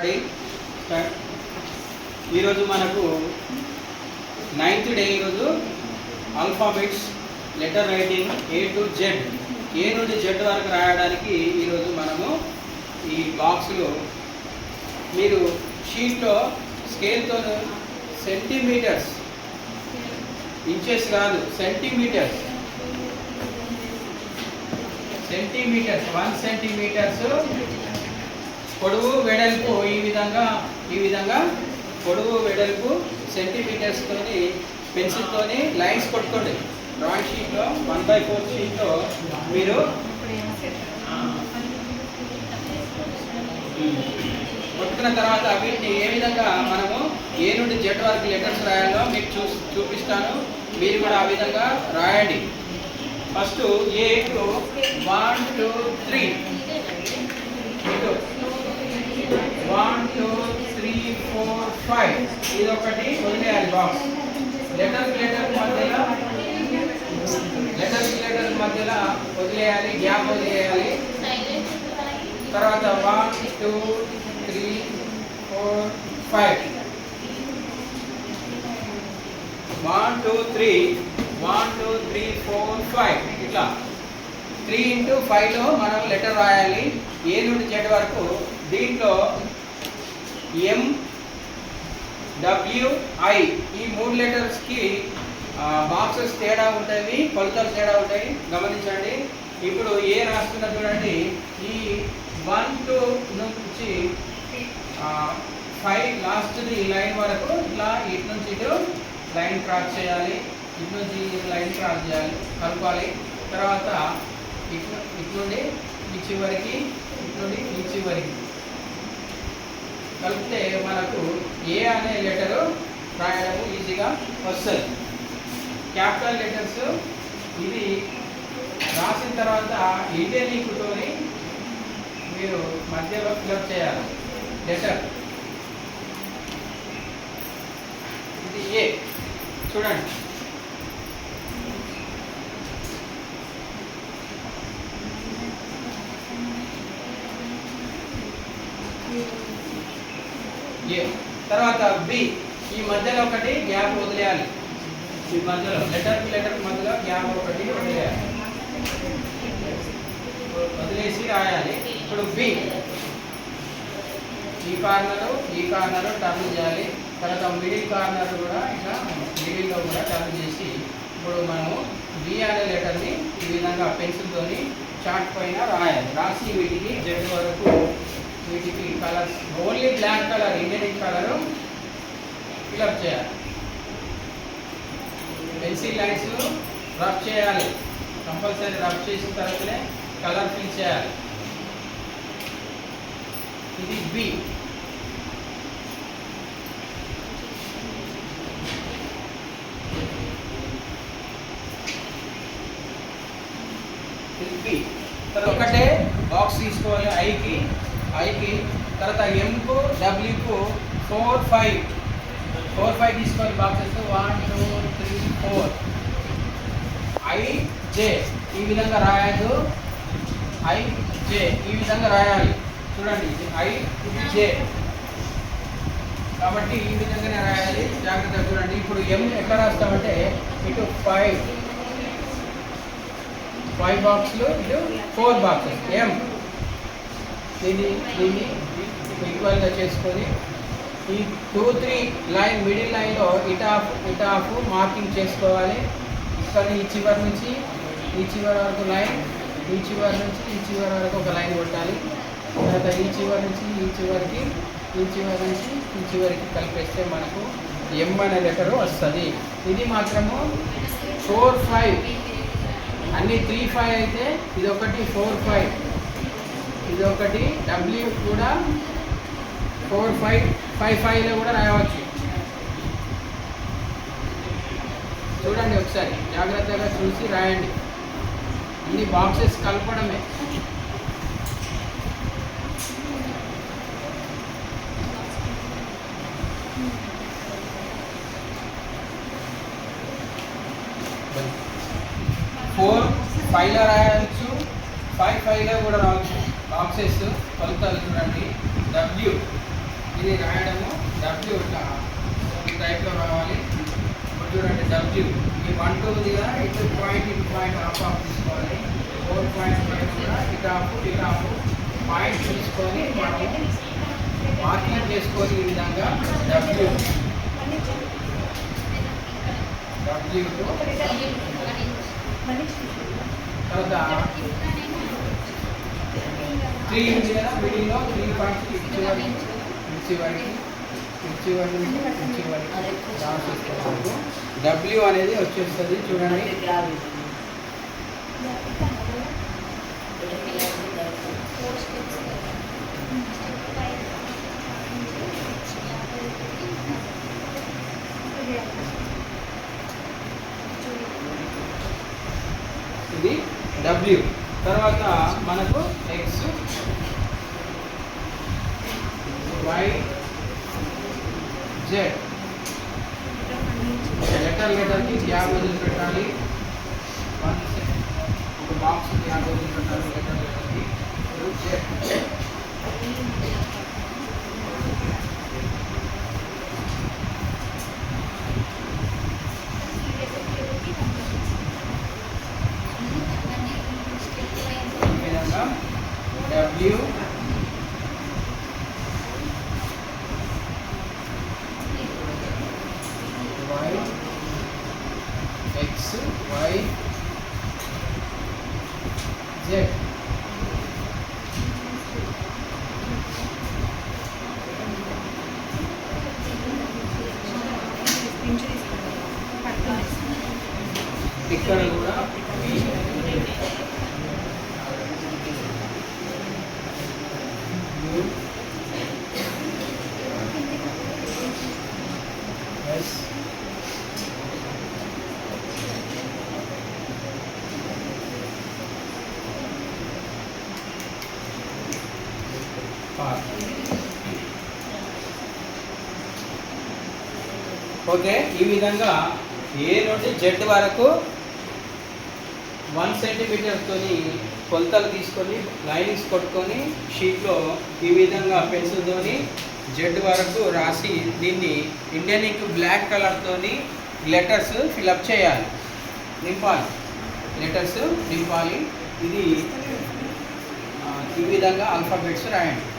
Ready start. ఈరోజు మనకు 9th day. ఈరోజు alphabets letter writing A to Z, ఏ నుండి Z వరకు రాయడానికి ఈరోజు మనము ఈ బాక్స్లో మీరు షీట్లో స్కేల్తో సెంటీమీటర్స్, ఇంచెస్ కాదు సెంటీమీటర్స్, 1 సెంటీమీటర్స్ పొడవు వెడల్పు ఈ విధంగా పొడవు వెడల్పు సెంటీమీటర్స్తోని పెన్సిల్తోని లైన్స్ కొట్టుకోండి. డ్రాయింగ్ షీట్లో 1/4 షీట్లో మీరు కొట్టుకున్న తర్వాత వీటిని ఏ విధంగా మనము ఏ నుండి Z వరకు లెటర్స్ రాయాలో మీకు చూపిస్తాను. మీరు కూడా ఆ విధంగా రాయండి. ఫస్ట్ A టు 1 2 3, 1 2 3 4 5 ఇది ఒకటి వదిలేయాలి బాక్స్. లెటర్ మధ్యలో వదిలేయాలి, గ్యాప్ వదిలేయాలి. తర్వాత 1 2 3 4 5 1 2 3 1 2 3 4 5 ఇట్లా 3 into 5లో మనం లెటర్ రాయాలి ఏ నుండి Z వరకు. దీంట్లో M W I ఈ 3 లెటర్స్కి బాక్సెస్ తేడా ఉంటాయి, కొలతలు తేడా ఉంటాయి, గమనించండి. ఇప్పుడు ఏ రాస్తున్నా చూడండి. ఈ 1 2 నుంచి 5 లాస్ట్ లైన్ వరకు ఇట్లా ఇటు నుంచి ఇటు లైన్ క్రాస్ చేయాలి, ఇటు నుంచి లైన్ క్రాస్ చేయాలి, కలపాలి. తర్వాత ఇటు నుండి ఈ చివరికి, ఇటు నుండి ఈ చివరికి కలిపితే మనకు ఏ అనే లెటరు రాయడం ఈజీగా వస్తుంది. క్యాపిటల్ లెటర్స్ ఇది రాసిన తర్వాత ఇండియన్ ఇంకుతోని మీరు మధ్యలో ఫిలప్ చేయాలి లెటర్. ఇది ఏ చూడండి. ఏ తర్వాత బి, ఈ మధ్యలో ఒకటి గ్యాప్ వదిలేయాలి. ఈ మధ్యలో లెటర్ మధ్యలో గ్యాప్ ఒకటి వదిలేయాలి, వదిలేసి రాయాలి. ఇప్పుడు బి ఈ కార్నర్ టర్న్ చేయాలి. తర్వాత మిడిల్ కార్నర్ కూడా ఇట్లా మిడిల్లో కూడా టర్న్ చేసి ఇప్పుడు మనము బి అనే లెటర్ని ఈ విధంగా పెన్సిల్తోని చార్ట్ పైన రాయాలి. రాసి వీటికి Z వరకు వీటికి colours only black colour, Indian colour fill up చేయాలి. పెన్సిల్ లైన్స్ రబ్ చేయాలి, కంపల్సరీ రబ్ చేసిన తర్వాతనే కలర్ ఫిల్ చేయాలి. ఇది బి. ఇది బి. తర్వాత ఒకటే బాక్స్ తీసుకోవాలి ఐకి. తర్వాత ఎంకు డబ్ల్యూకు 4 5 తీసుకోవాలి బాక్సెస్. 1 2 3 4 IJ ఈ విధంగా రాయదు. IJ ఈ విధంగా రాయాలి. చూడండి ఇది I, ఇది J కాబట్టి ఈ విధంగానే రాయాలి. జాగ్రత్తగా చూడండి. ఇప్పుడు M ఎట్లా రాస్తామంటే ఇటు 5 బాక్సులు, ఇటు 4 బాక్సెస్. M దీన్ని ఈక్వల్గా చేసుకొని ఈ 2 3 లైన్ మిడిల్ లైన్లో ఇటు ఆఫ్ మార్కింగ్ చేసుకోవాలి. ఇక్కడ ఈ చివరి నుంచి ఈ చివరి వరకు లైన్, ఈ చివరి నుంచి ఈ చివరి వరకు ఒక లైన్ కొట్టాలి. తర్వాత ఈ చివరి నుంచి ఈ చివరికి, ఈ చివరి నుంచి ఈ చివరికి కలిపేస్తే మనకు M అనే లెటరు వస్తుంది. ఇది మాత్రము 4 5 అన్నీ 3 5 అయితే ఇది ఒకటి 4 5, ఇది ఒకటి. W కూడా 4 5 5లో కూడా రాయవచ్చు. చూడండి ఒకసారి జాగ్రత్తగా చూసి రాయండి. అన్ని బాక్సెస్ కలపడమే. ఫోర్ ఫైవ్లో రాయవచ్చు, 5 5లో కూడా రావచ్చు. బాక్సెస్ కొలతలు చూడండి. W ఇది రాయడము డబ్ల్యూ ఇట్లా ఈ టైప్లో రావాలి. ఇప్పుడు చూడండి డబ్ల్యూ ఈ 1 2 ఉంది కదా, ఇటు పాయింట్ ఆఫ్ తీసుకోవాలి. 4.5 కూడా ఇటు ఆఫ్ పాయింట్ తీసుకొని మనము మార్కింగ్ చేసుకొని ఈ విధంగా డబ్ల్యూ తర్వాత 3 ఉంది కదా, మిడిల్లో 3 పాయింట్స్ చివరికి రాసేసుకోవాలి. డబ్ల్యూ అనేది వచ్చేస్తుంది చూడండి. ఇది డబ్ల్యూ. తర్వాత మనకు ఎక్స్ వై జెడ్ లెటర్కి గ్యాప్ వదిలి పెట్టాలి. ఒక బాక్స్ గ్యాప్ వదిలి పెట్టాలి లెటర్కి. Z W Y X Y Z ఇక్కడ కూడా ఓకే. ఈ విధంగా ఏ నుండి జెడ్ వరకు 1 సెంటీమీటర్తో కొలతలు తీసుకొని లైనింగ్స్ కొట్టుకొని షీట్లో ఈ విధంగా పెన్సిల్తోని జెడ్ వరకు రాసి దీన్ని ఇండియన్ ఇంక్ బ్లాక్ కలర్తో లెటర్స్ ఫిలప్ చేయాలి, నింపాలి. లెటర్స్ నింపాలి. ఇది ఈ విధంగా ఆల్ఫాబెట్స్ రాయండి.